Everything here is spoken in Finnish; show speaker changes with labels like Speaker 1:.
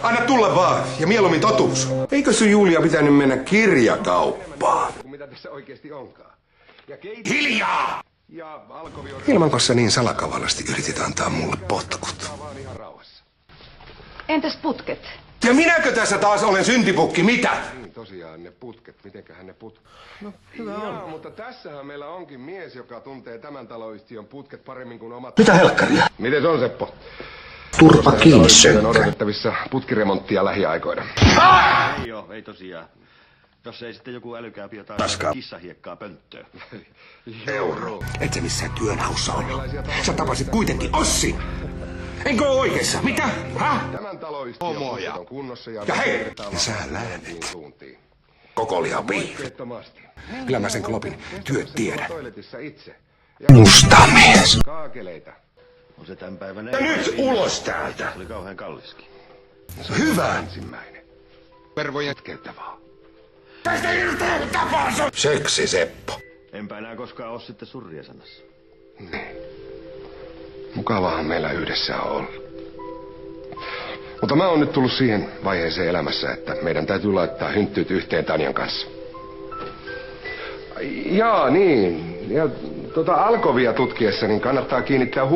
Speaker 1: Anna tulla vaan, ja mieluummin totuus. Eikö sun Julia pitänyt mennä kirjakauppaan?
Speaker 2: Mitä tässä oikeasti onkaan?
Speaker 1: Hiljaa! Ilman kanssa niin salakavalasti yritit antaa mulle potkut.
Speaker 3: Entäs putket?
Speaker 1: Ja minäkö tässä taas olen syntipukki, mitä?
Speaker 2: Niin tosiaan ne putket, mitenköhän ne putket? No hyvä on. Mutta tässähän meillä onkin mies, joka tuntee tämän taloyhtiön putket paremmin kuin omat...
Speaker 1: Mitä helkkaria?
Speaker 2: Miten se on, Seppo?
Speaker 1: Turpa kiinni,
Speaker 2: on odotettavissa putkiremonttia lähiaikoina.
Speaker 4: Ei tosiaan. Jos ei sitten joku älykääpi jotain kissahiekkaa pönttöä.
Speaker 1: Euro. Et sä missään työnhaussa ollut. Sä tapasit kuitenkin Ossi. Enkö oo oikeassa? Mitä? Häh?
Speaker 2: Tämän taloyhtiön putket on kunnossa ja
Speaker 1: hei! Ja sä läänet. Koko liha piivi. Kyllä mä sen klopin työt tiedän. Musta mies.
Speaker 2: Kaakeleita.
Speaker 4: On se tän päivän
Speaker 1: Ja nyt ulos täältä.
Speaker 4: oli kauhean kalliskin.
Speaker 1: Hyvä.
Speaker 2: Ensimmäinen. Vervojen keuttavaa.
Speaker 1: Tästä irteen tapas! Seksi Seppo.
Speaker 4: Enpä enää koskaan oo sitten surria sanassa.
Speaker 2: Niin. Mukavaahan meillä yhdessä on ollut. Mutta mä oon nyt tullut siihen vaiheeseen elämässä, että meidän täytyy laittaa hynttyyt yhteen Tanjan kanssa. Jaa, niin. Ja Alkovia tutkiessa niin kannattaa kiinnittää